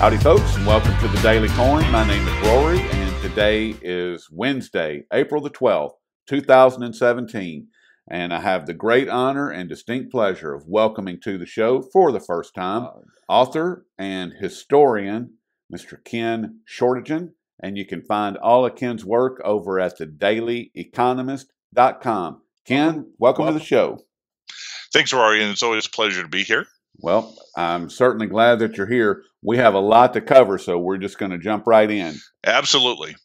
Howdy folks, and welcome to the Daily Coin. My name is Rory, and today is Wednesday, April the 12th, 2017. And I have the great honor and distinct pleasure of welcoming to the show for the first time, author and historian, Mr. Ken Schortgen. And you can find all of Ken's work over at thedailyeconomist.com. Ken, welcome to the show. Thanks, Rory, and it's always a pleasure to be here. Well, I'm certainly glad that you're here. We have a lot to cover, so we're just going to jump right in. Absolutely.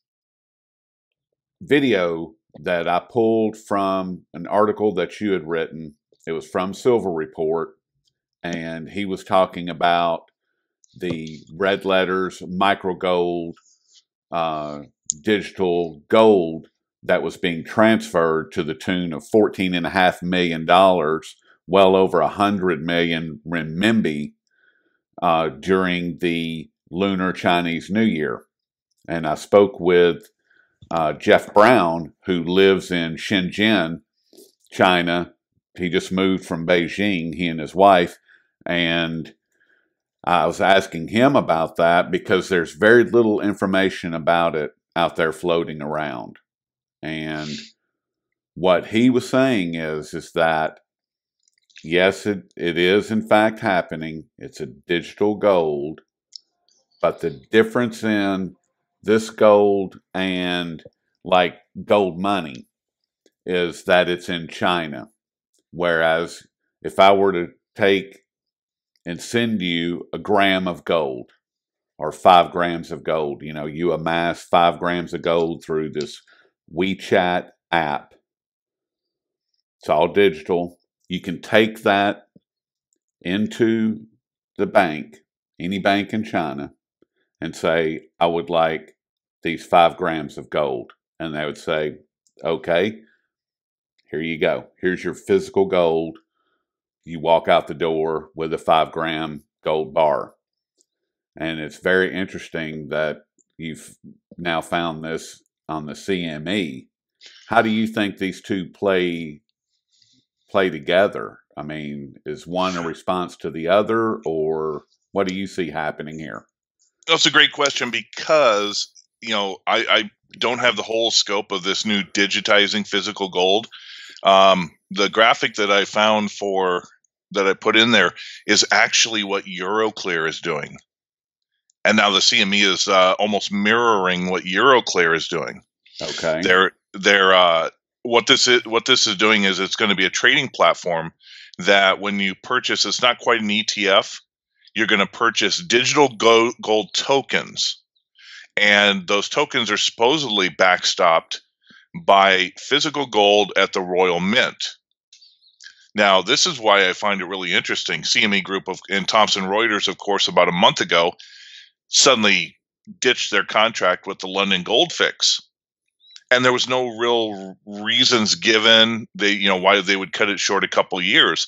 Video that I pulled from an article that you had written. It was from Silver Report, and he was talking about the red letters, micro gold, digital gold that was being transferred to the tune of $14.5 million, well over 100 million renminbi during the Lunar Chinese New Year. And I spoke with Jeff Brown, who lives in Shenzhen, China. He just moved from Beijing, he and his wife, and I was asking him about that because there's very little information about it out there floating around. And what he was saying is that yes, it is in fact happening. It's a digital gold, but the difference in this gold and like gold money is that it's in China. Whereas if I were to take and send you a gram of gold or 5 grams of gold, you amass 5 grams of gold through this WeChat app. It's all digital. You can take that into the bank, any bank in China, and say, I would like these 5 grams of gold. And they would say, okay, here you go. Here's your physical gold. You walk out the door with a 5-gram gold bar. And it's very interesting that you've now found this on the CME. How do you think these two play together? I mean, is one a response to the other, or what do you see happening here? That's a great question because, I don't have the whole scope of this new digitizing physical gold. The graphic that I found that I put in there is actually what Euroclear is doing. And now the CME is almost mirroring what Euroclear is doing. Okay. What this is doing is it's going to be a trading platform that when you purchase, it's not quite an ETF. You're going to purchase digital gold tokens, and those tokens are supposedly backstopped by physical gold at the Royal Mint. Now, this is why I find it really interesting. CME Group and Thomson Reuters, of course, about a month ago, suddenly ditched their contract with the London Gold Fix. And there was no real reasons given why they would cut it short a couple of years.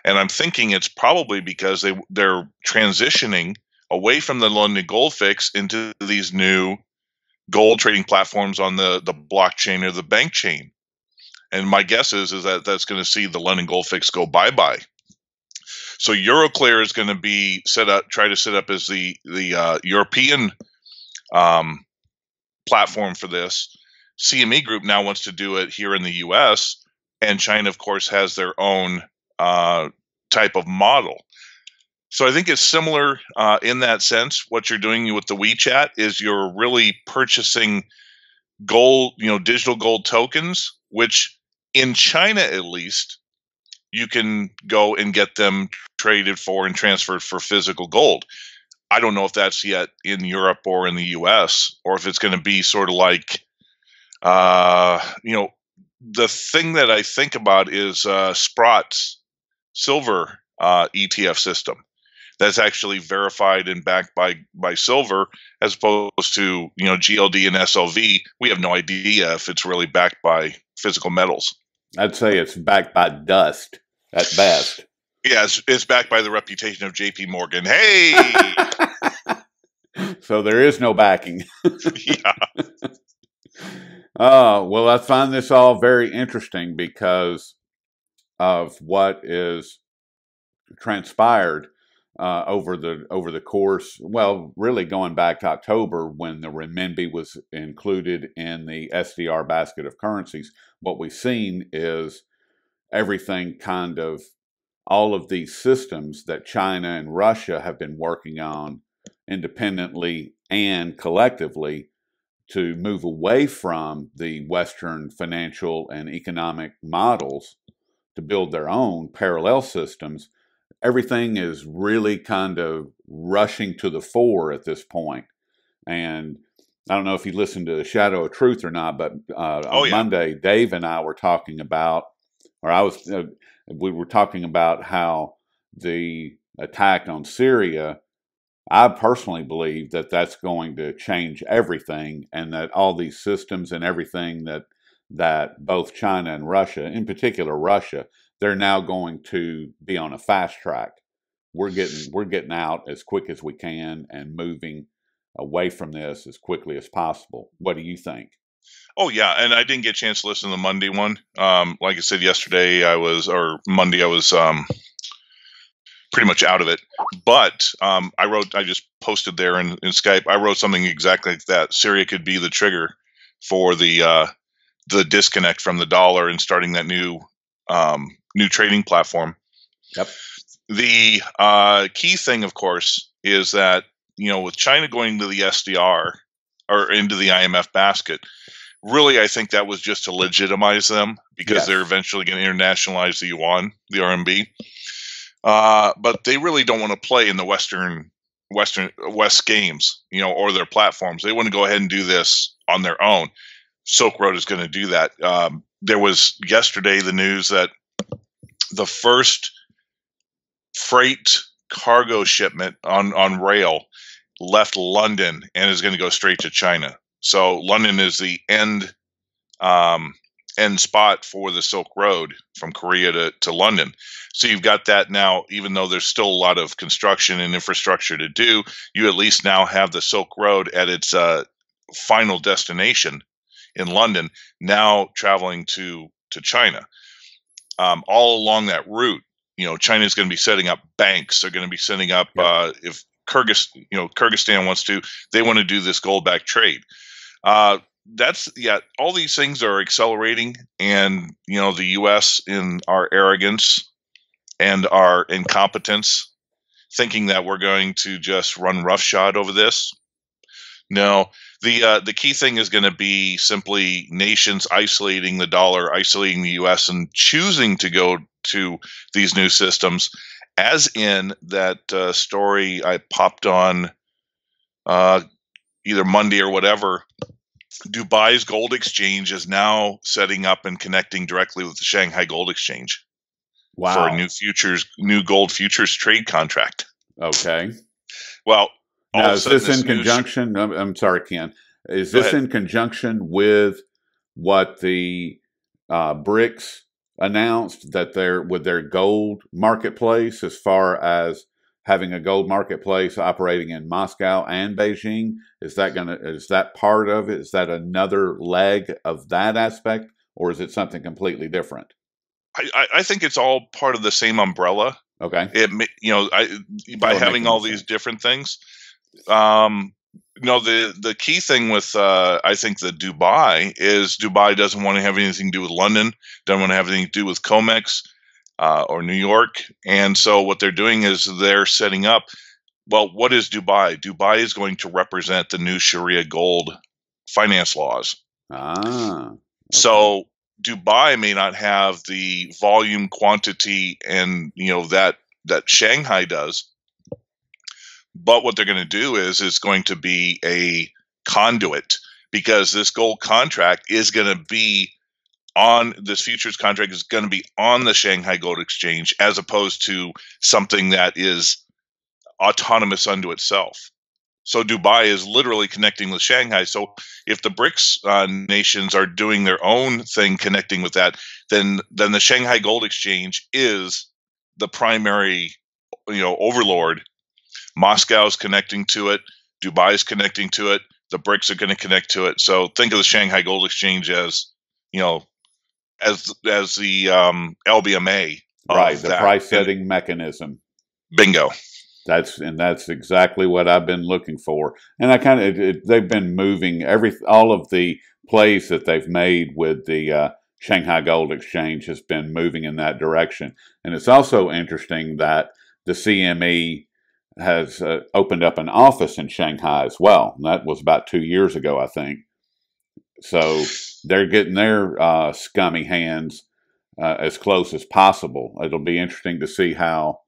And I'm thinking it's probably because they're transitioning away from the London Gold Fix into these new gold trading platforms on the blockchain or the bank chain. And my guess is that that's going to see the London Gold Fix go bye-bye. So Euroclear is going to be try to set up as the European platform for this. CME Group now wants to do it here in the U.S., and China, of course, has their own type of model. So I think it's similar in that sense. What you're doing with the WeChat is you're really purchasing gold, digital gold tokens, which in China at least, you can go and get them traded for and transferred for physical gold. I don't know if that's yet in Europe or in the U.S., or if it's going to be sort of like the thing that I think about is Sprott's silver ETF system that's actually verified and backed by silver, as opposed to GLD and SLV. We have no idea if it's really backed by physical metals. I'd say it's backed by dust at best. Yeah, it's backed by the reputation of JP Morgan. Hey! So there is no backing. Yeah. Well, I find this all very interesting because of what is transpired. over the course. Well, really going back to October when the renminbi was included in the SDR basket of currencies. What we've seen is everything kind of all of these systems that China and Russia have been working on independently and collectively to move away from the Western financial and economic models to build their own parallel systems. Everything is really kind of rushing to the fore at this point. And I don't know if you listened to Shadow of Truth or not, but Oh on yeah. Monday, Dave and I were talking about, or I was, we were talking about how the attack on Syria, I personally believe that that's going to change everything, and that all these systems and everything that both China and Russia, in particular Russia, they're now going to be on a fast track. We're getting out as quick as we can and moving away from this as quickly as possible. What do you think? Oh yeah, and I didn't get a chance to listen to the Monday one. Like I said yesterday, or Monday, I was pretty much out of it. But I just posted there in Skype. I wrote something exactly like that. Syria could be the trigger for the disconnect from the dollar and starting that new trading platform. Yep. The key thing, of course, is that with China going to the SDR or into the IMF basket, really, I think that was just to legitimize them because Yes. they're eventually going to internationalize the yuan, the RMB. But they really don't want to play in the West games, or their platforms. They want to go ahead and do this on their own. Silk Road is going to do that. There was yesterday the news that the first freight cargo shipment on rail left London and is going to go straight to China. So London is the end spot for the Silk Road from Korea to London. So you've got that now, even though there's still a lot of construction and infrastructure to do, you at least now have the Silk Road at its final destination in London, now traveling to China. All along that route, China is going to be setting up banks. They're going to be setting up, if Kyrgyzstan wants to, they want to do this gold-backed trade. All these things are accelerating, and the U.S. in our arrogance and our incompetence, thinking that we're going to just run roughshod over this. No, the key thing is going to be simply nations isolating the dollar, isolating the U.S., and choosing to go to these new systems, as in that story I popped on either Monday or whatever. Dubai's gold exchange is now setting up and connecting directly with the Shanghai Gold Exchange for a Wow. new gold futures trade contract. Okay. Well, all Now, of a is sudden, this in conjunction? I'm sorry, Ken. Is Go this ahead. in conjunction with what the BRICS announced that they're with their gold marketplace, as far as having a gold marketplace operating in Moscow and Beijing? Is that part of it? Is that another leg of that aspect, or is it something completely different? I think it's all part of the same umbrella. Okay. By That would make having the all most these sense. different things. The key thing with I think the Dubai doesn't want to have anything to do with London, doesn't want to have anything to do with COMEX or New York, and so what they're doing is they're setting up. Well, what is Dubai? Dubai is going to represent the new Sharia gold finance laws. Ah, okay. So Dubai may not have the volume, quantity, and that Shanghai does, but what they're going to do is it's going to be a conduit, because this gold contract is going to be on this futures contract is going to be on the Shanghai Gold Exchange, as opposed to something that is autonomous unto itself. So Dubai is literally connecting with Shanghai. So if the BRICS nations are doing their own thing connecting with that, then the Shanghai Gold Exchange is the primary overlord. Moscow's connecting to it. Dubai's connecting to it. The BRICS are going to connect to it. So think of the Shanghai Gold Exchange as, as the LBMA Right, of the that. price And setting mechanism. bingo. That's exactly what I've been looking for. And I kind of they've been moving all of the plays that they've made with the Shanghai Gold Exchange has been moving in that direction. And it's also interesting that the CME has opened up an office in Shanghai as well. And that was about 2 years ago, I think. So they're getting their scummy hands as close as possible. It'll be interesting to see how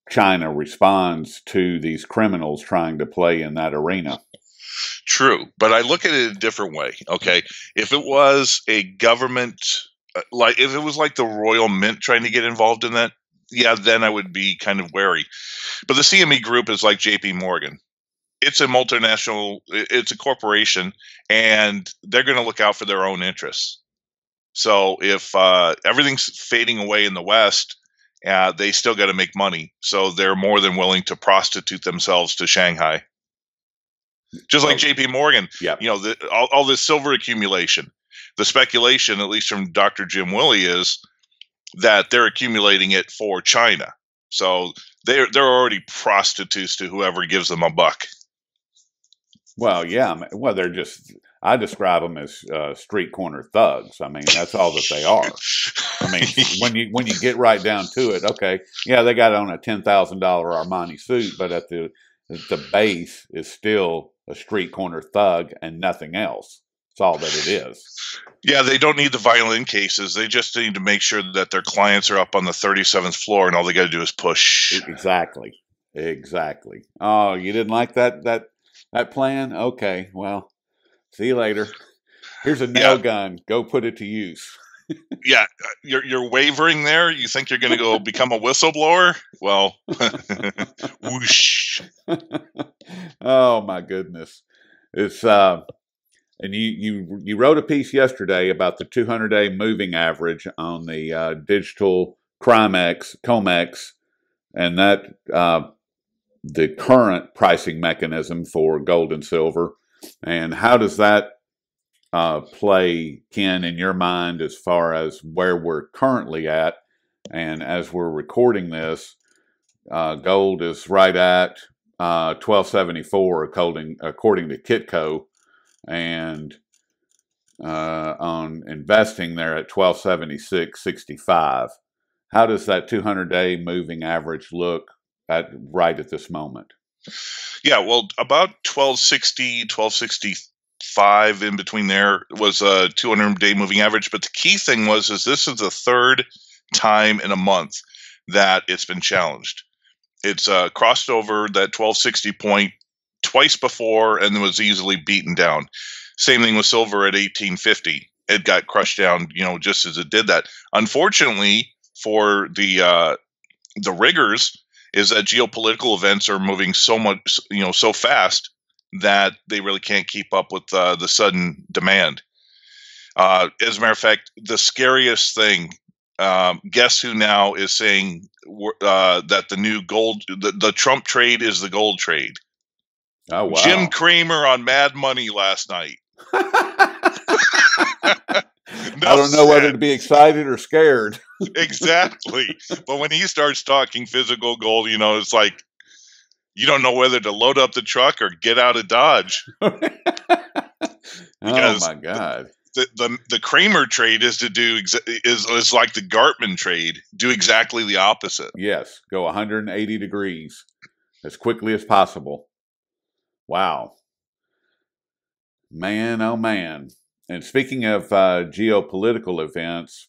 China responds to these criminals trying to play in that arena. True, but I look at it a different way. Okay, if it was a government, like if it was like the Royal Mint trying to get involved in that, yeah, then I would be kind of wary. But the CME Group is like J.P. Morgan. It's a multinational, it's a corporation, and they're going to look out for their own interests. So if everything's fading away in the West, they still got to make money. So they're more than willing to prostitute themselves to Shanghai. Just like J.P. Morgan, yeah. All this silver accumulation. The speculation, at least from Dr. Jim Willey, is that they're accumulating it for China. So they're already prostitutes to whoever gives them a buck. Well, yeah. Well, I describe them as street corner thugs. I mean, that's all that they are. I mean, when you get right down to it, okay, yeah, they got on a $10,000 Armani suit, but at the base is still a street corner thug and nothing else. That's all that it is. Yeah, they don't need the violin cases. They just need to make sure that their clients are up on the 37th floor, and all they got to do is push. Exactly. Oh, you didn't like that plan? Okay, well, see you later. Here's a nail gun. Go put it to use. Yeah, you're wavering there. You think you're going to go become a whistleblower? Well, whoosh. Oh my goodness! It's and you wrote a piece yesterday about the 200-day moving average on the digital COMEX, and that the current pricing mechanism for gold and silver, and how does that play, Ken, in your mind as far as where we're currently at? And as we're recording this, gold is right at 1274 according to Kitco, and on investing there at 1276.65. How does that 200-day moving average look right at this moment? Yeah, well, about 1260, 1265 in between there was a 200-day moving average. But the key thing is this is the third time in a month that it's been challenged. It's crossed over that 1260 point twice before and was easily beaten down. Same thing with silver at 1850. It got crushed down, just as it did that. Unfortunately for the riggers, is that geopolitical events are moving so much, so fast that they really can't keep up with the sudden demand. As a matter of fact, the scariest thing, guess who now is saying that the new gold, the Trump trade is the gold trade? Oh, wow. Jim Cramer on Mad Money last night. I don't know whether to be excited or scared. Exactly. But when he starts talking physical gold, it's like you don't know whether to load up the truck or get out of Dodge. Oh my God. The Cramer trade is is like the Gartman trade. Do exactly the opposite. Yes. Go 180 degrees as quickly as possible. Wow. Man, oh man. And speaking of geopolitical events,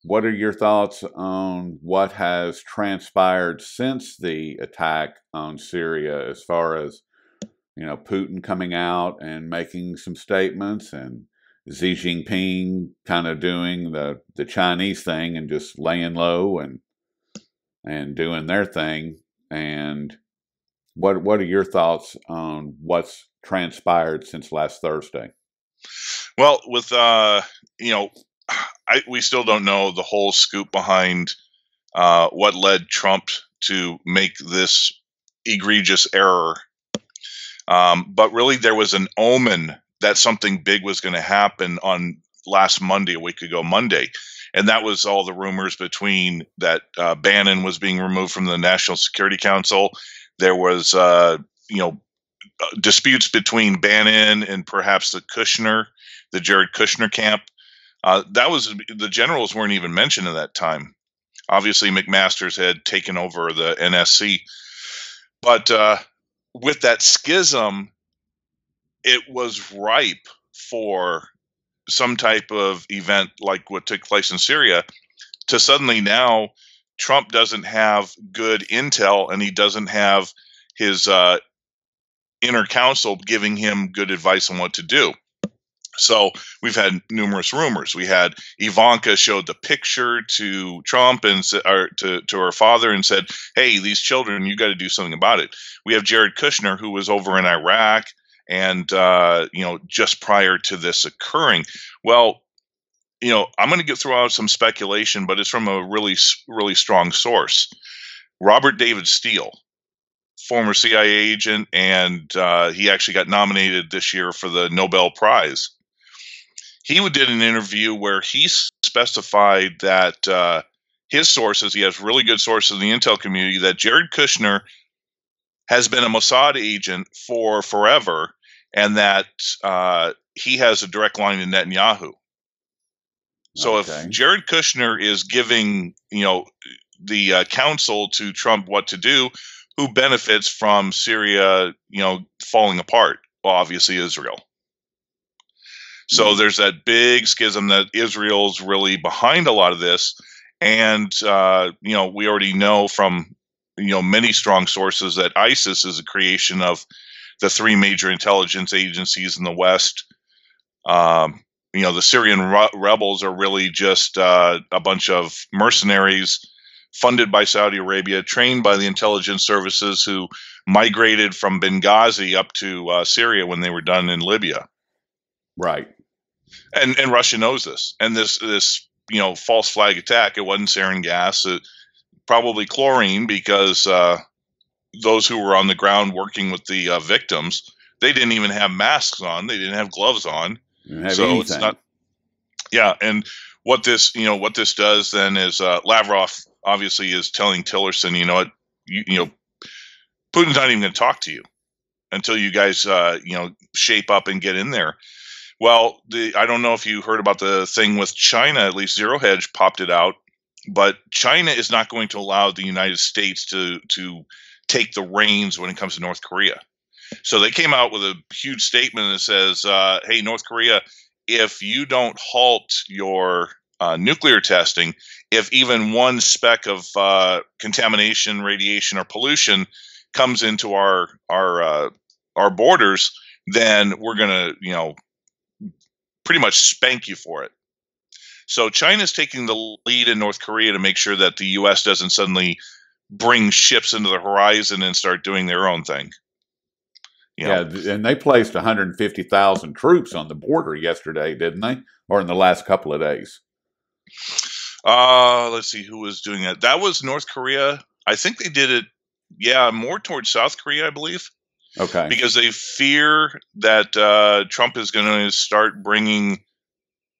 what are your thoughts on what has transpired since the attack on Syria, as far as, Putin coming out and making some statements, and Xi Jinping kind of doing the Chinese thing and just laying low and doing their thing? And what are your thoughts on what's transpired since last Thursday? Well, with we still don't know the whole scoop behind what led Trump to make this egregious error. But really, there was an omen that something big was going to happen on last Monday, a week ago Monday. And that was all the rumors between that Bannon was being removed from the National Security Council. There was, disputes between Bannon and perhaps the Jared Kushner camp. The generals weren't even mentioned at that time. Obviously, McMaster's had taken over the NSC, but with that schism, it was ripe for some type of event like what took place in Syria to suddenly now Trump doesn't have good intel and he doesn't have his inner counsel giving him good advice on what to do. So we've had numerous rumors. We had Ivanka showed the picture to Trump and to her father and said, "Hey, these children, you got to do something about it." We have Jared Kushner, who was over in Iraq, and just prior to this occurring. Well, I'm going to throw out some speculation, but it's from a really, really strong source. Robert David Steele, former CIA agent, and he actually got nominated this year for the Nobel Prize. He did an interview where he specified that his sources, he has really good sources in the intel community, that Jared Kushner has been a Mossad agent for forever, and that he has a direct line to Netanyahu. So Okay. if Jared Kushner is giving, the counsel to Trump what to do, who benefits from Syria, falling apart? Well, obviously Israel. So there's that big schism that Israel's really behind a lot of this. And, we already know from, many strong sources that ISIS is a creation of the three major intelligence agencies in the West. The Syrian rebels are really just a bunch of mercenaries funded by Saudi Arabia, trained by the intelligence services, who migrated from Benghazi up to Syria when they were done in Libya. Right. And Russia knows this. And this false flag attack, it wasn't sarin gas, probably chlorine, because those who were on the ground working with the victims, they didn't even have masks on. They didn't have gloves on. So anything. It's not. Yeah, and what this does then is Lavrov obviously is telling Tillerson, Putin's not even going to talk to you until you guys shape up and get in there. Well, I don't know if you heard about the thing with China. At least Zero Hedge popped it out, but China is not going to allow the United States to take the reins when it comes to North Korea. So they came out with a huge statement that says, "Hey, North Korea, if you don't halt your nuclear testing, if even one speck of contamination, radiation, or pollution comes into our borders, then we're going to, pretty much spank you for it." So China's taking the lead in North Korea to make sure that the U.S. doesn't suddenly bring ships into the horizon and start doing their own thing. Yeah, and they placed 150,000 troops on the border yesterday, didn't they? Or in the last couple of days? Let's see who was doing that. That was North Korea. I think they did it, more towards South Korea, I believe. Okay. Because they fear that Trump is going to start bringing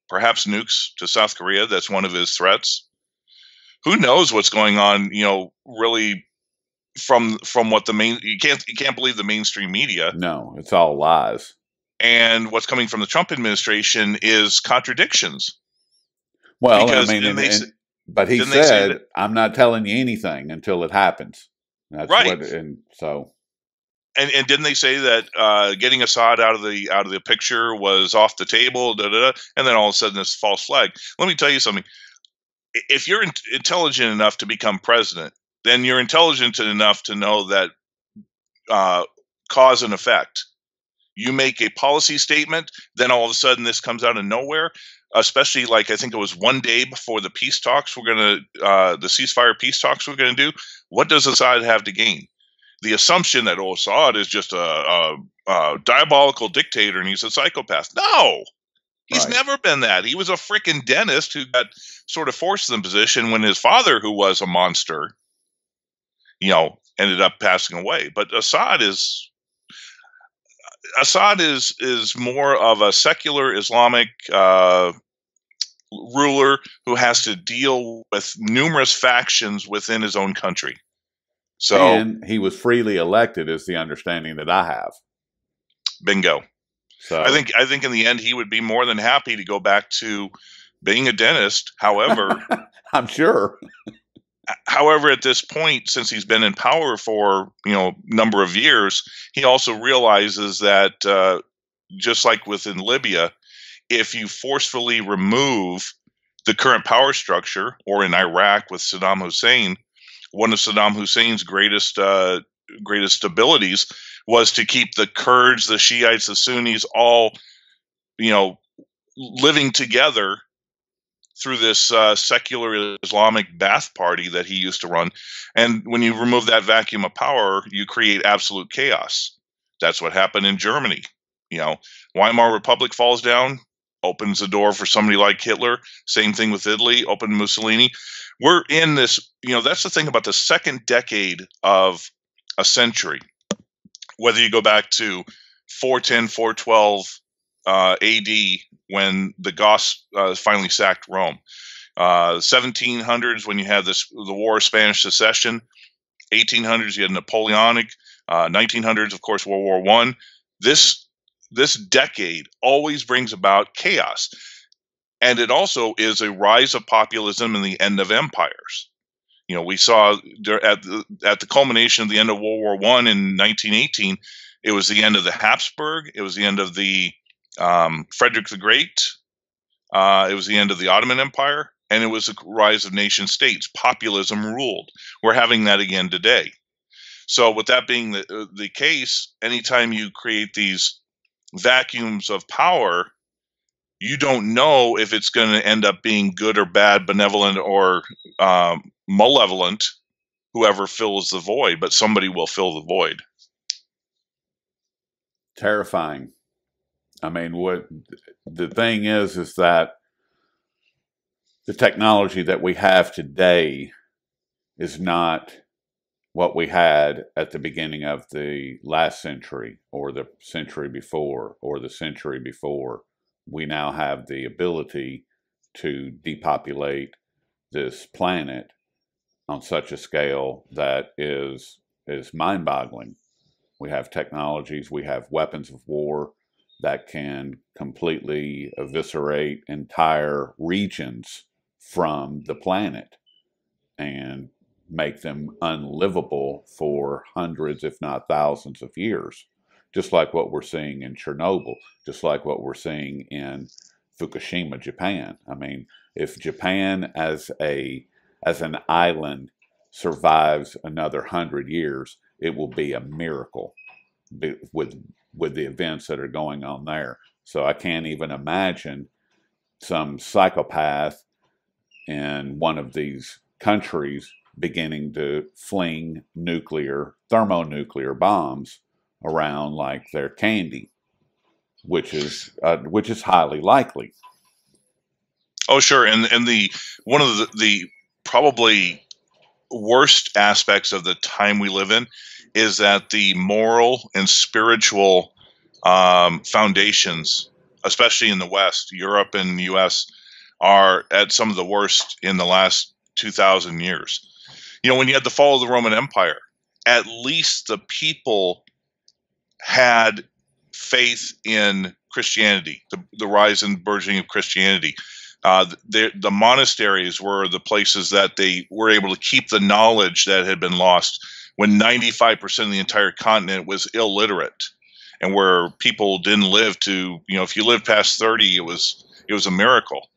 perhaps nukes to South Korea. That's one of his threats. Who knows what's going on, really from what you can't believe the mainstream media. No, it's all lies. And what's coming from the Trump administration is contradictions. Well, because but he said, "I'm not telling you anything until it happens." That's right. And didn't they say that getting Assad out of the picture was off the table? And then all of a sudden, this false flag. Let me tell you something. If you're intelligent enough to become president, then you're intelligent enough to know that cause and effect. You make a policy statement, then all of a sudden this comes out of nowhere. Especially, like, I think it was one day before the peace talks the ceasefire peace talks we're going to do. What does Assad have to gain? The assumption that Assad is just a diabolical dictator and he's a psychopath. No, he's never been that. He was a freaking dentist who got sort of forced in the position when his father, who was a monster, ended up passing away. But Assad is more of a secular Islamic ruler who has to deal with numerous factions within his own country. So, And he was freely elected, is the understanding that I have. bingo. I So think in the end he would be more than happy to go back to being a dentist. However, I'm sure. at this point, since he's been in power for number of years, he also realizes that just like within Libya, if you forcefully remove the current power structure, or in Iraq with Saddam Hussein, one of Saddam Hussein's greatest abilities was to keep the Kurds, the Shiites, the Sunnis all living together through this secular Islamic Ba'ath Party that he used to run. And when you remove that vacuum of power, you create absolute chaos. That's what happened in Germany. Weimar Republic falls down, opens the door for somebody like Hitler. Same thing with Italy, open Mussolini. We're in this, that's the thing about the second decade of a century. Whether you go back to 410, 412 AD, when the Goths finally sacked Rome. 1700s, when you had the War of Spanish Succession. 1800s, you had Napoleonic. 1900s, of course, World War I. This decade always brings about chaos. And it also is a rise of populism and the end of empires. We saw at the culmination of the end of World War I in 1918, it was the end of the Habsburg. It was the end of the Frederick the Great. It was the end of the Ottoman Empire, and it was the rise of nation states. Populism ruled. We're having that again today. So with that being the case, anytime you create these vacuums of power, you don't know if it's going to end up being good or bad, benevolent or malevolent, whoever fills the void, but somebody will fill the void. Terrifying. I mean, what the thing is that the technology that we have today is not what we had at the beginning of the last century, or the century before, or the century before. We now have the ability to depopulate this planet on such a scale that is mind-boggling. We have technologies, we have weapons of war that can completely eviscerate entire regions from the planet and make them unlivable for hundreds, if not thousands of years. Just like what we're seeing in Chernobyl, just like what we're seeing in Fukushima, Japan. I mean, if Japan as an island survives another 100 years, it will be a miracle with the events that are going on there. So I can't even imagine some psychopath in one of these countries beginning to fling thermonuclear bombs around like they're candy, which is highly likely. Oh, sure. And the one of the probably worst aspects of the time we live in is that the moral and spiritual foundations, especially in the West, Europe and the U.S., are at some of the worst in the last 2,000 years. When you had the fall of the Roman Empire, at least the people had faith in Christianity, the rise and burgeoning of Christianity. The monasteries were the places that they were able to keep the knowledge that had been lost when 95% of the entire continent was illiterate, and where people didn't live to, if you lived past 30, it was a miracle.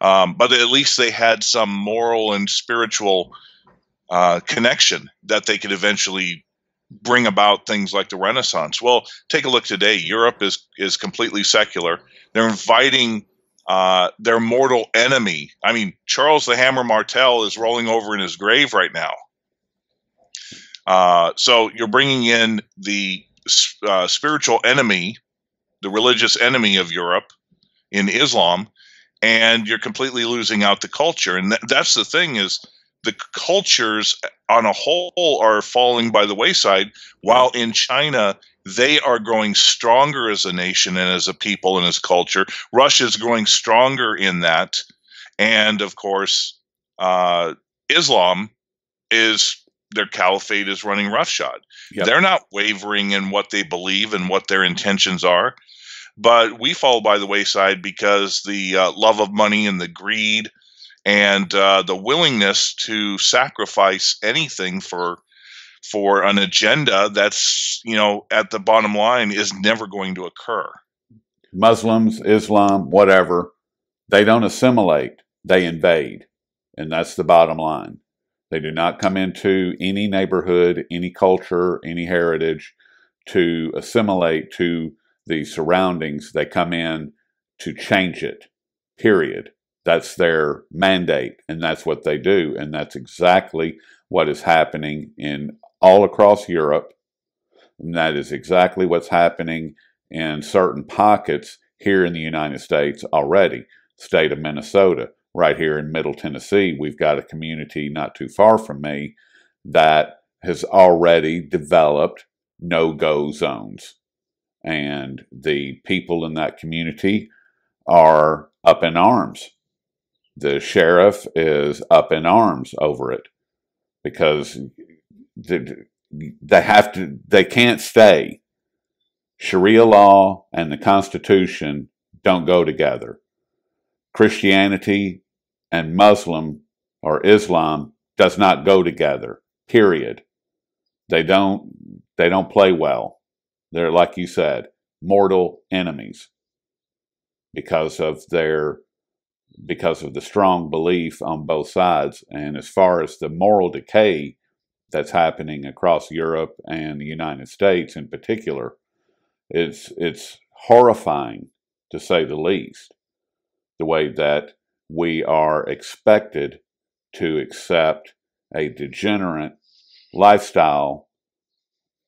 But at least they had some moral and spiritual connection that they could eventually bring about things like the Renaissance. Well, take a look today. Europe is completely secular. They're inviting their mortal enemy. I mean, Charles the Hammer Martel is rolling over in his grave right now. So you're bringing in the spiritual enemy, the religious enemy of Europe in Islam, and you're completely losing out the culture. And that's the thing, is the cultures on a whole are falling by the wayside, while in China they are growing stronger as a nation and as a people and as culture. Russia's growing stronger in that. And of course, Islam is their caliphate is running roughshod. Yep. They're not wavering in what they believe and what their intentions are. But we fall by the wayside because the love of money and the greed and the willingness to sacrifice anything for an agenda that's, at the bottom line is never going to occur. Muslims, Islam, whatever, they don't assimilate, they invade. And that's the bottom line. They do not come into any neighborhood, any culture, any heritage to assimilate to the surroundings. They come in to change it, period. That's their mandate, and that's what they do. And that's exactly what is happening in all across Europe. And that is exactly what's happening in certain pockets here in the United States already. State of Minnesota, right here in Middle Tennessee, we've got a community not too far from me that has already developed no-go zones. And the people in that community are up in arms. The sheriff is up in arms over it because they can't stay. Sharia law and the Constitution don't go together. Christianity and Muslim or Islam does not go together, period. They don't play well. They're, like you said, mortal enemies because of the strong belief on both sides. And as far as the moral decay that's happening across Europe and the United States in particular, it's horrifying, to say the least, the way that we are expected to accept a degenerate lifestyle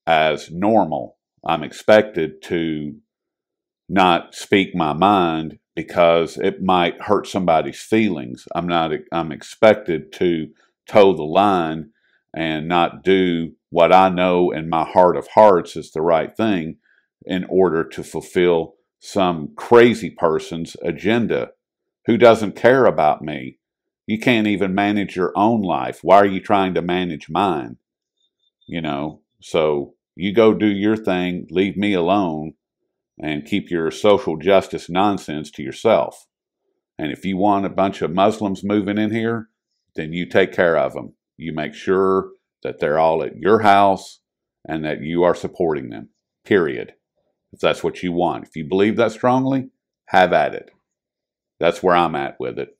as normal. I'm expected to not speak my mind because it might hurt somebody's feelings. I'm expected to toe the line and not do what I know in my heart of hearts is the right thing in order to fulfill some crazy person's agenda who doesn't care about me. You can't even manage your own life. Why are you trying to manage mine? So you go do your thing, leave me alone, and keep your social justice nonsense to yourself. And if you want a bunch of Muslims moving in here, then you take care of them. You make sure that they're all at your house and that you are supporting them, period. If that's what you want. If you believe that strongly, have at it. That's where I'm at with it.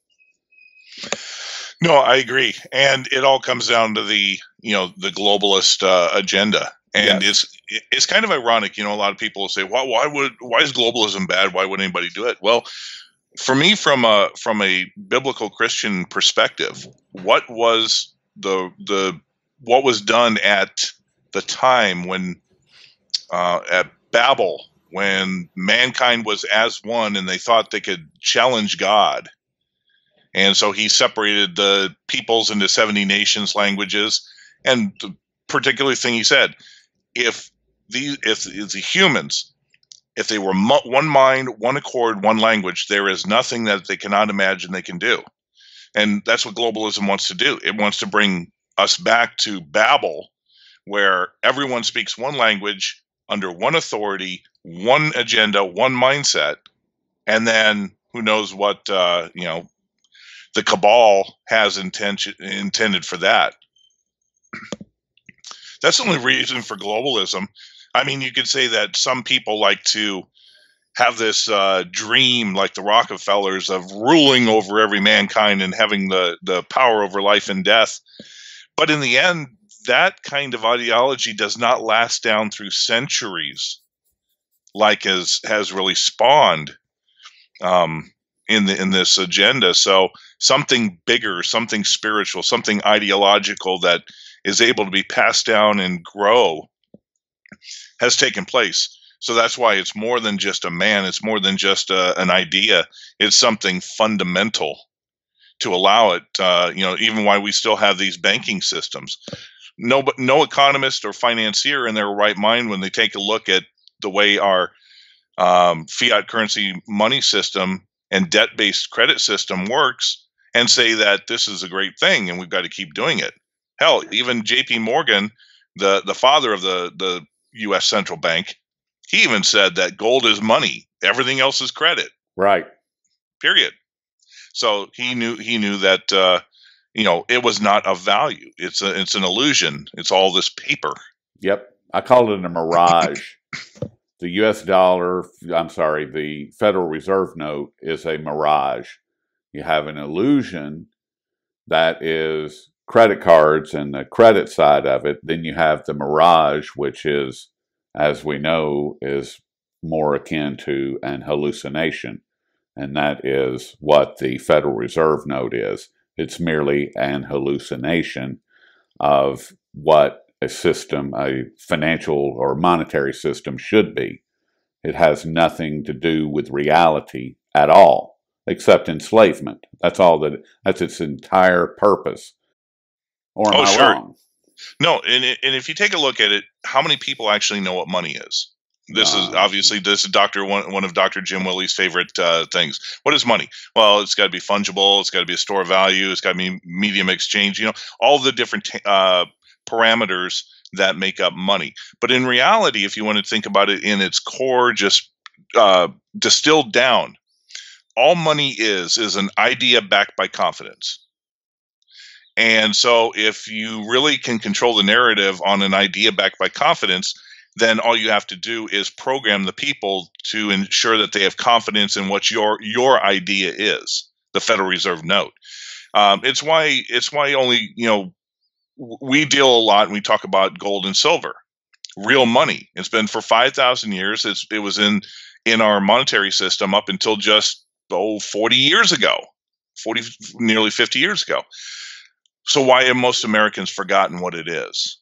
No, I agree. And it all comes down to the globalist agenda. And Yes. it's kind of ironic, a lot of people will say, why is globalism bad? Why would anybody do it? Well, for me, from a biblical Christian perspective, what was what was done at the time when at Babel, when mankind was as one and they thought they could challenge God. And so he separated the peoples into 70 nations, languages. And the particular thing he said, if the humans, if they were one mind, one accord, one language, there is nothing that they cannot imagine they can do. And that's what globalism wants to do. It wants to bring us back to Babel, where everyone speaks one language, under one authority, one agenda, one mindset, and then who knows what the cabal has intended for that. That's the only reason for globalism. I mean, you could say that some people like to have this dream, like the Rockefellers, of ruling over every mankind and having the power over life and death. But in the end, that kind of ideology does not last down through centuries, like has really spawned in this agenda. So something bigger, something spiritual, something ideological that is able to be passed down and grow has taken place. So that's why it's more than just a man. It's more than just an idea. It's something fundamental to allow it. Even why we still have these banking systems. no economist or financier in their right mind, when they take a look at the way our fiat currency money system and debt-based credit system works, and say that this is a great thing and we've got to keep doing it. Hell, even J.P. Morgan, the father of the U.S. central bank, he even said that gold is money, everything else is credit. Right. Period. So he knew that it was not of value. It's an illusion. It's all this paper. Yep. I call it a mirage. The the Federal Reserve note is a mirage. You have an illusion that is credit cards and the credit side of it. Then you have the mirage, which is, as we know, is more akin to an hallucination. And that is what the Federal Reserve note is. It's merely an hallucination of what a system, a financial or monetary system should be. It has nothing to do with reality at all, except enslavement. That's its entire purpose. Or am I sure. wrong? No, and if you take a look at it, how many people actually know what money is? This is one of Dr. Jim Willie's favorite things. What is money? Well, it's got to be fungible. It's got to be a store of value. It's got to be medium exchange. All the different parameters that make up money. But in reality, if you want to think about it in its core, just distilled down, all money is an idea backed by confidence. And so if you really can control the narrative on an idea backed by confidence, then all you have to do is program the people to ensure that they have confidence in what your idea is, the Federal Reserve note. It's why only, we deal a lot and we talk about gold and silver, real money. It's been for 5,000 years. It was in our monetary system up until just 40 years ago, nearly 50 years ago. So why have most Americans forgotten what it is?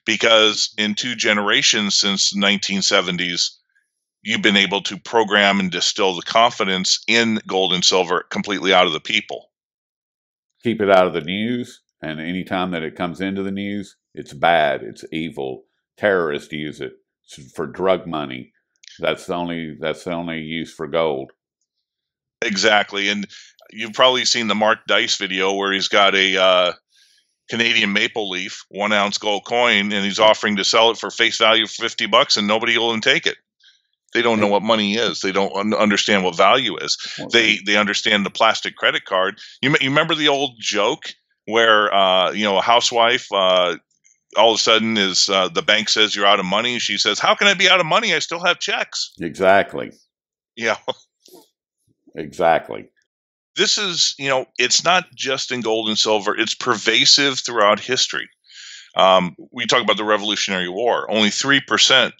Because in 2 generations since the 1970s, you've been able to program and distill the confidence in gold and silver completely out of the people. Keep it out of the news, and anytime that it comes into the news, it's bad, it's evil. Terrorists use it for drug money. That's the only use for gold. Exactly, and you've probably seen the Mark Dice video where he's got a Canadian maple leaf, 1 ounce gold coin, and he's offering to sell it for face value for $50, and nobody will take it. They don't know what money is. They don't understand what value is. They understand the plastic credit card. You remember the old joke where a housewife all of a sudden is the bank says you're out of money. She says, "How can I be out of money? I still have checks." Exactly. Yeah. Exactly. This is, it's not just in gold and silver. It's pervasive throughout history. We talk about the Revolutionary War. Only 3%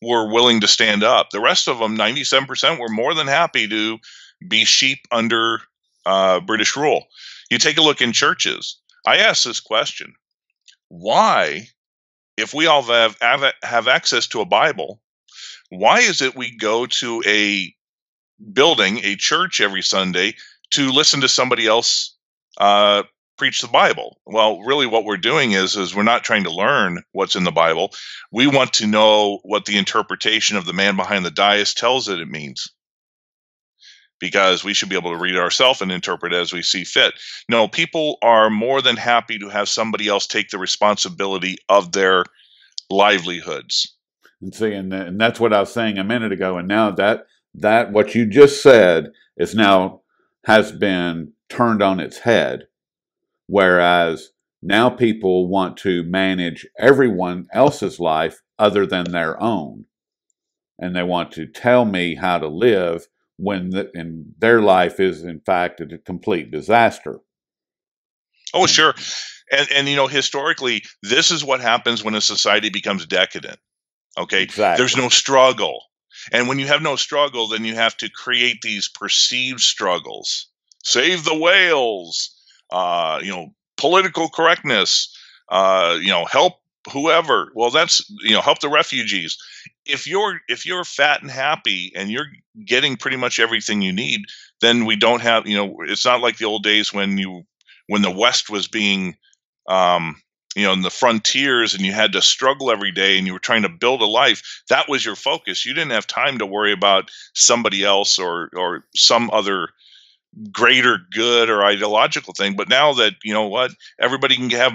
were willing to stand up. The rest of them, 97%, were more than happy to be sheep under British rule. You take a look in churches. I ask this question: why, if we all have access to a Bible, why is it we go to a building, a church every Sunday to listen to somebody else preach the Bible? Well, really what we're doing is we're not trying to learn what's in the Bible. We want to know what the interpretation of the man behind the dais tells it means, because we should be able to read it ourselves and interpret as we see fit. No, people are more than happy to have somebody else take the responsibility of their livelihoods. And see, and that's what I was saying a minute ago. And now that what you just said has been turned on its head, whereas now people want to manage everyone else's life other than their own, and they want to tell me how to live when their life is in fact a complete disaster. Oh, sure. And historically, this is what happens when a society becomes decadent. Okay, exactly. There's no struggle. And when you have no struggle, then you have to create these perceived struggles. Save the whales, political correctness, help whoever. Well, that's, help the refugees. If you're fat and happy and you're getting pretty much everything you need, then we don't have, it's not like the old days when the West was being in the frontiers, and you had to struggle every day, and you were trying to build a life. That was your focus. You didn't have time to worry about somebody else or some other greater good or ideological thing. But now that, everybody can have,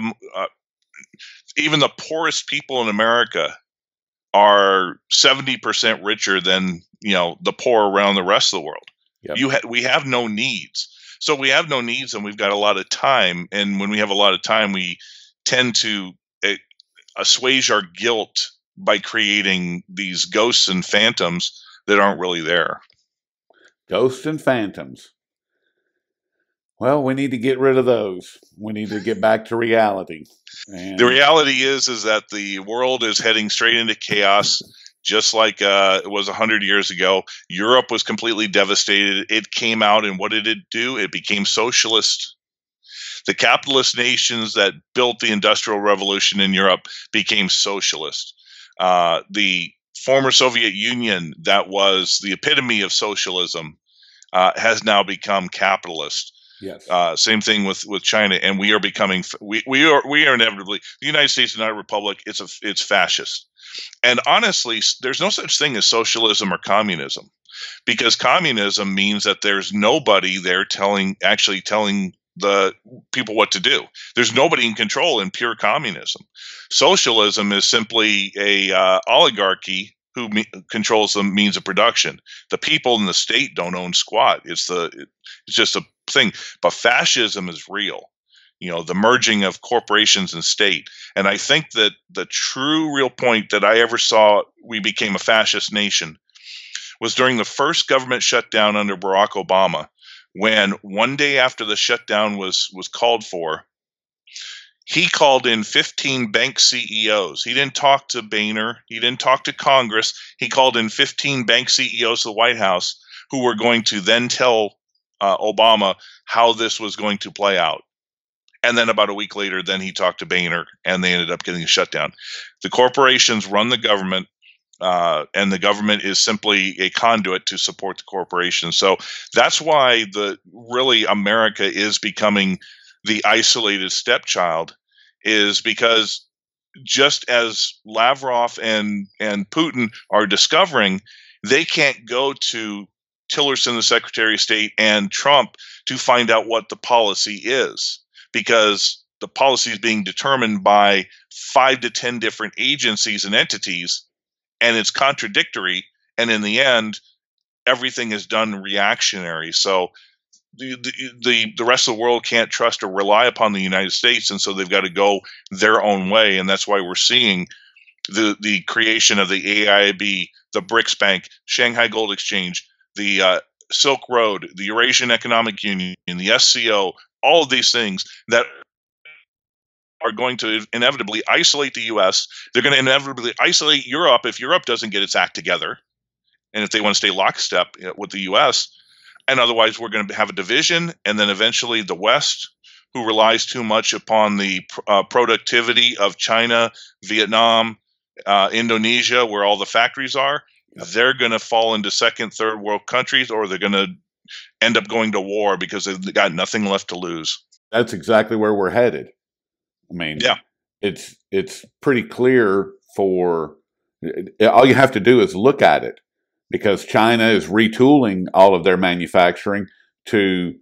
even the poorest people in America are 70% richer than, the poor around the rest of the world. Yep. We have no needs. So we have no needs, and we've got a lot of time. And when we have a lot of time, we tend to assuage our guilt by creating these ghosts and phantoms that aren't really there. Ghosts and phantoms. Well, we need to get rid of those. We need to get back to reality. And the reality is that the world is heading straight into chaos, just like it was 100 years ago. Europe was completely devastated. It came out, and what did it do? It became socialist. The capitalist nations that built the Industrial Revolution in Europe became socialist. The former Soviet Union, that was the epitome of socialism, has now become capitalist. yes, Same thing with China, and we are becoming we are inevitably, the United States is not a republic. It's fascist. And honestly, there's no such thing as socialism or communism, because communism means that there's nobody there actually telling the people what to do. There's nobody in control in pure communism. Socialism is simply a oligarchy who controls the means of production. The people in the state don't own squat. It's just a thing. But fascism is real. The merging of corporations and state. And I think that the true real point that I ever saw we became a fascist nation was during the first government shutdown under Barack Obama, when one day after the shutdown was called for, he called in 15 bank CEOs. He didn't talk to Boehner. He didn't talk to Congress. He called in 15 bank CEOs to the White House, who were going to then tell Obama how this was going to play out. And then about a week later, then he talked to Boehner, and they ended up getting shut down. The corporations run the government, and the government is simply a conduit to support the corporations. So that's why really America is becoming the isolated stepchild, is because just as Lavrov and Putin are discovering, they can't go to Tillerson, the Secretary of State, and Trump to find out what the policy is, because the policy is being determined by 5 to 10 different agencies and entities, and it's contradictory. And in the end, everything is done reactionary. So the rest of the world can't trust or rely upon the United States, and so they've got to go their own way. And that's why we're seeing the creation of the AIIB, the BRICS Bank, Shanghai Gold Exchange, the Silk Road, the Eurasian Economic Union, the SCO, all of these things that are going to inevitably isolate the U.S. They're going to inevitably isolate Europe if Europe doesn't get its act together, and if they want to stay lockstep with the U.S. And otherwise, we're going to have a division, and then eventually the West, who relies too much upon the productivity of China, Vietnam, Indonesia, where all the factories are, they're going to fall into second, third world countries, or they're going to end up going to war because they've got nothing left to lose. That's exactly where we're headed. I mean, yeah, it's pretty clear. For all you have to do is look at it, because China is retooling all of their manufacturing to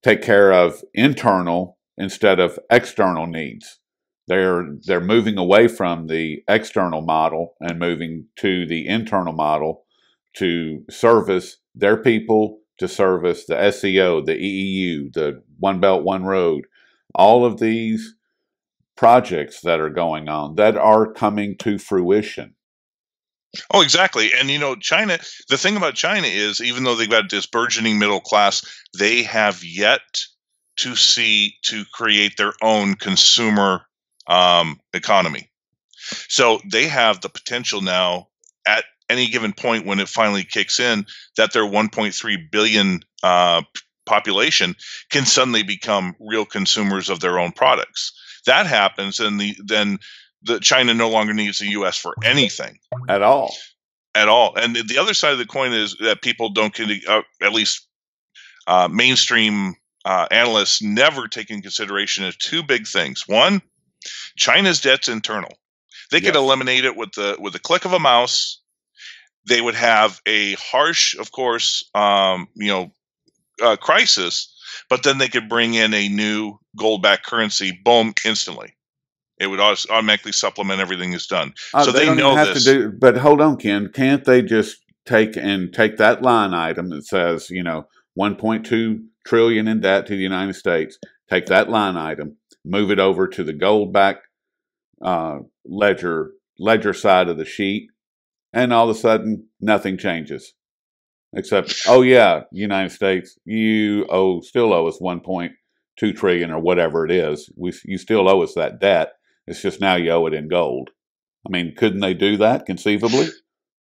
take care of internal instead of external needs. They're moving away from the external model and moving to the internal model to service their people, to service the SCO, the EEU, the One Belt, One Road, all of these projects that are going on that are coming to fruition. Oh, exactly. And China, the thing about China is, even though they've got this burgeoning middle class, they have yet to create their own consumer economy. So they have the potential now, at any given point when it finally kicks in, that their 1.3 billion population can suddenly become real consumers of their own products. That happens, and then China no longer needs the U.S. for anything at all. And the other side of the coin is that people don't, at least mainstream analysts, never take in consideration of two big things. One, China's debt's internal. They could Yes. eliminate it with the click of a mouse. They would have a harsh, of course, crisis, but then they could bring in a new gold-backed currency, boom, instantly. It would automatically supplement everything that's done. So They they don't even know have this. to do. But hold on, Ken. Can't they just take that line item that says 1.2 trillion in debt to the United States? Take that line item, move it over to the gold-backed ledger side of the sheet, and all of a sudden nothing changes. Except, oh yeah, United States, you still owe us 1.2 trillion or whatever it is. You still owe us that debt. It's just now you owe it in gold. I mean, couldn't they do that conceivably?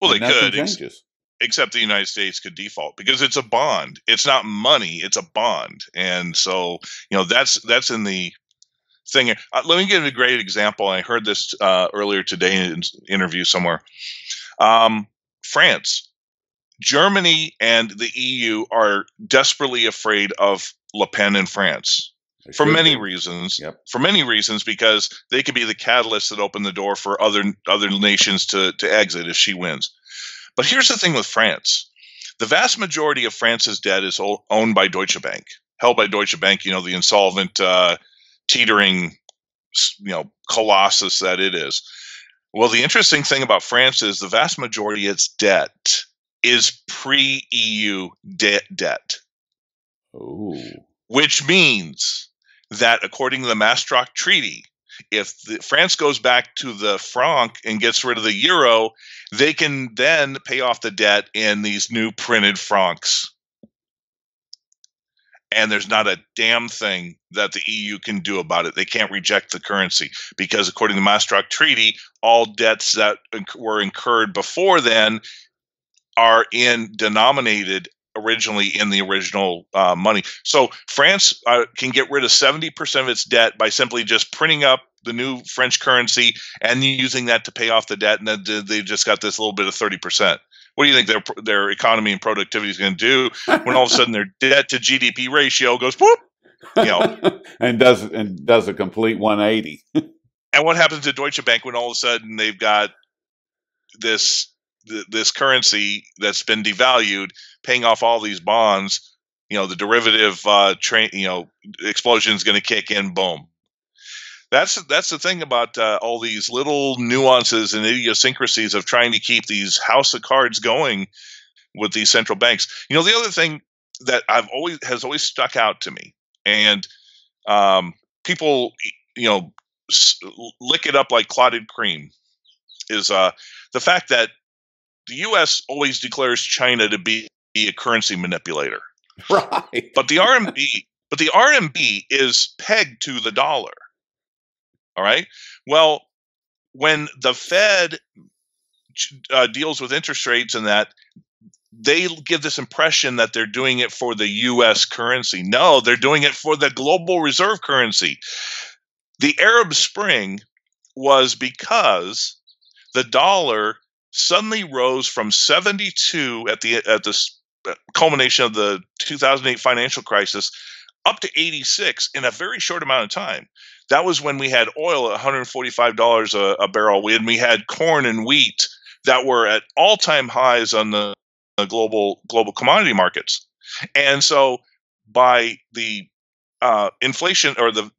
Well, And they nothing could, changes. except the United States could default because it's a bond. It's not money; it's a bond, and so that's in the thing. Let me give you a great example. I heard this earlier today in an interview somewhere. France, Germany, and the EU are desperately afraid of Le Pen in France for many reasons. Yep. For many reasons, because they could be the catalyst that open the door for other nations to exit if she wins. But here's the thing with France: the vast majority of France's debt is owned by Deutsche Bank, held by Deutsche Bank. The insolvent, teetering, colossus that it is. Well, the interesting thing about France is the vast majority of its debt is pre-EU debt. Ooh. Which means that according to the Maastricht Treaty, if France goes back to the franc and gets rid of the euro, they can then pay off the debt in these new printed francs. And there's not a damn thing that the EU can do about it. They can't reject the currency because according to the Maastricht Treaty, all debts that were incurred before then are denominated originally in the original money. So France can get rid of 70% of its debt by simply just printing up the new French currency and using that to pay off the debt, and then they just got this little bit of 30%. What do you think their economy and productivity is going to do when all of a sudden their debt to GDP ratio goes whoop? and does a complete 180. And what happens to Deutsche Bank when all of a sudden they've got this currency that's been devalued, paying off all these bonds? The derivative explosion is going to kick in. Boom. That's the thing about all these little nuances and idiosyncrasies of trying to keep these house of cards going with these central banks. The other thing that has always stuck out to me, and people lick it up like clotted cream, is the fact that the U.S. always declares China to be a currency manipulator, right? But the RMB is pegged to the dollar. All right. Well, when the Fed deals with interest rates and that, they give this impression that they're doing it for the U.S. currency. No, they're doing it for the global reserve currency. The Arab Spring was because the dollar suddenly rose from 72 at the culmination of the 2008 financial crisis up to 86 in a very short amount of time. That was when we had oil at $145 a barrel. We had corn and wheat that were at all-time highs on the global commodity markets. And so by the inflation or the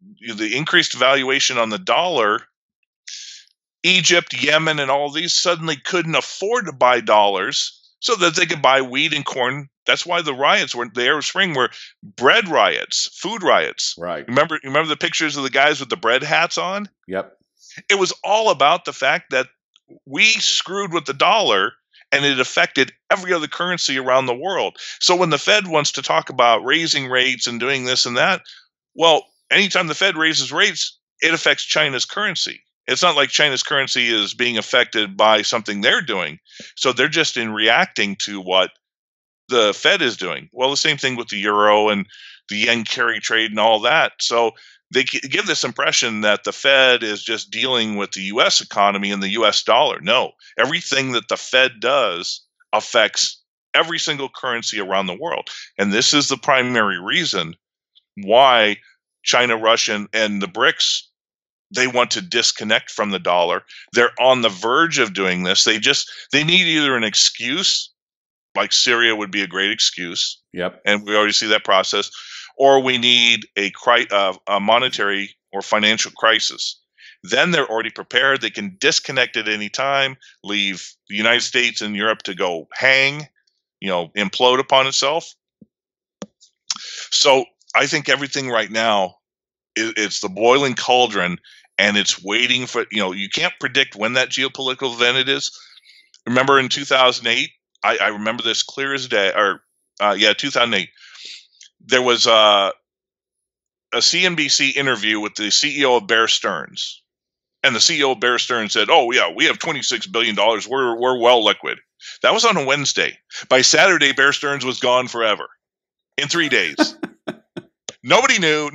increased valuation on the dollar, Egypt, Yemen, and all these suddenly couldn't afford to buy dollars so that they could buy wheat and corn. That's why the Arab Spring were bread riots, food riots. Right. Remember the pictures of the guys with the bread hats on? Yep. It was all about the fact that we screwed with the dollar and it affected every other currency around the world. So when the Fed wants to talk about raising rates and doing this and that, well, anytime the Fed raises rates, it affects China's currency. It's not like China's currency is being affected by something they're doing. So they're just reacting to what the Fed is doing. Well, the same thing with the euro and the yen carry trade and all that. So they give this impression that the Fed is just dealing with the U.S. economy and the U.S. dollar. No, everything that the Fed does affects every single currency around the world. And this is the primary reason why China, Russia, and the BRICS, they want to disconnect from the dollar. They're on the verge of doing this. They need either an excuse, like Syria would be a great excuse. Yep. And we already see that process. Or we need a monetary or financial crisis. Then they're already prepared. They can disconnect at any time, leave the United States and Europe to go hang, implode upon itself. So I think everything right now, it's the boiling cauldron, and it's waiting for, you can't predict when that geopolitical event it is. Remember in 2008, I remember this clear as day, 2008, there was a CNBC interview with the CEO of Bear Stearns. And the CEO of Bear Stearns said, "Oh yeah, we have $26 billion. We're well liquid." That was on a Wednesday. By Saturday, Bear Stearns was gone forever in 3 days. Nobody knew.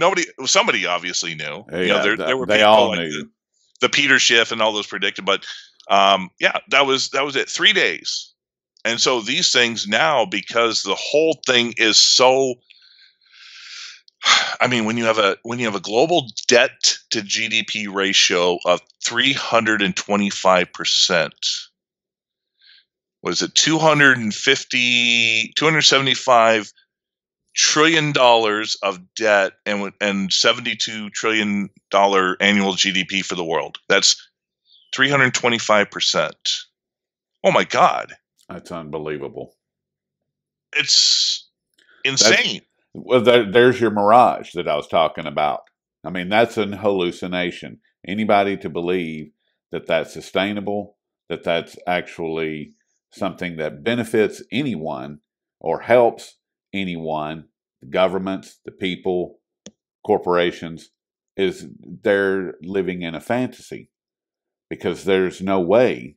Somebody obviously knew. Yeah, There were they people all like knew. the Peter Schiff and all those predicted. But that was it. 3 days. And so these things now, because the whole thing is so. I mean, when you have a global debt to GDP ratio of 325%, was it $275 trillion of debt and $72 trillion annual GDP for the world? That's 325%. Oh my God, That's unbelievable. it's insane. Well, there's your mirage that I was talking about. I mean, that's an hallucination. Anybody to believe that that's sustainable, that that's actually something that benefits anyone or helps anyone, the governments, the people, corporations, they're living in a fantasy, because there's no way.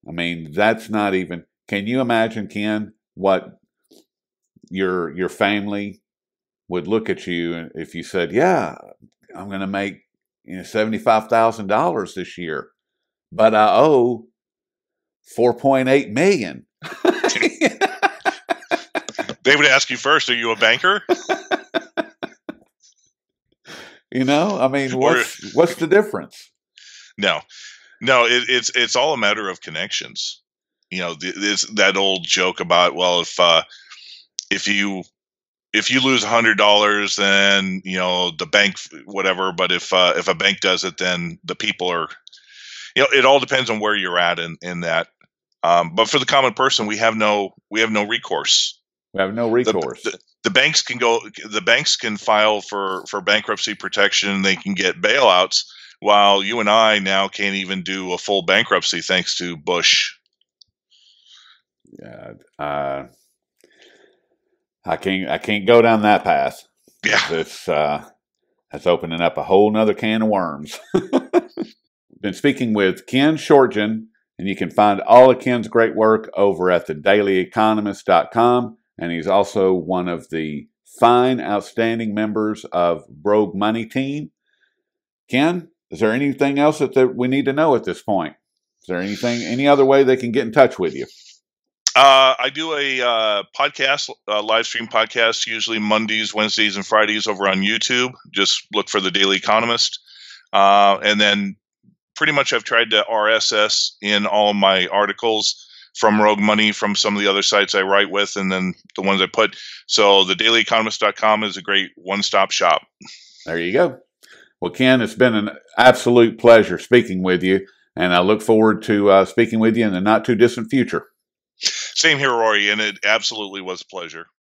I mean, that's not even. Can you imagine, Ken, what your family would look at you if you said, "Yeah, I'm going to make $75,000 this year, but I owe $4.8 million." They would ask you first, "Are you a banker?" I mean, what's the difference? No, it's all a matter of connections. It's that old joke about, well, if you lose $100, then the bank whatever. But if a bank does it, then the people are. It all depends on where you're at in that. But for the common person, we have no recourse. We have no recourse. The banks can go. The banks can file for bankruptcy protection. They can get bailouts, while you and I now can't even do a full bankruptcy thanks to Bush. Yeah, I can't go down that path. Yeah, That's opening up a whole nother can of worms. Been speaking with Ken Schortgen, and you can find all of Ken's great work over at thedailyeconomist.com, and he's also one of the fine, outstanding members of Rogue Money Team. Ken, is there anything else that we need to know at this point? Is there any other way they can get in touch with you? I do a podcast, live stream podcast, usually Mondays, Wednesdays, and Fridays over on YouTube. Just look for The Daily Economist. And then pretty much I've tried to RSS in all of my articles from Rogue Money, from some of the other sites I write with, and then the ones I put. So thedailyeconomist.com is a great one-stop shop. There you go. Well, Ken, it's been an absolute pleasure speaking with you, and I look forward to speaking with you in the not-too-distant future. Same here, Rory, and it absolutely was a pleasure.